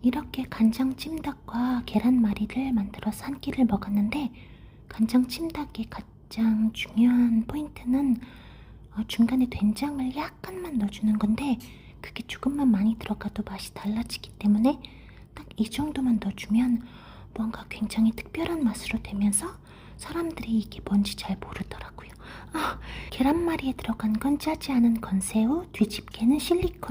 이렇게 간장 찜닭과 계란말이를 만들어서 한 끼를 먹었는데, 간장 찜닭의 가장 중요한 포인트는 중간에 된장을 약간만 넣어주는 건데, 그게 조금만 많이 들어가도 맛이 달라지기 때문에 딱 이 정도만 넣어주면 뭔가 굉장히 특별한 맛으로 되면서 사람들이 이게 뭔지 잘 모르더라고요. 계란말이에 들어간 건 짜지 않은 건새우, 뒤집개는 실리콘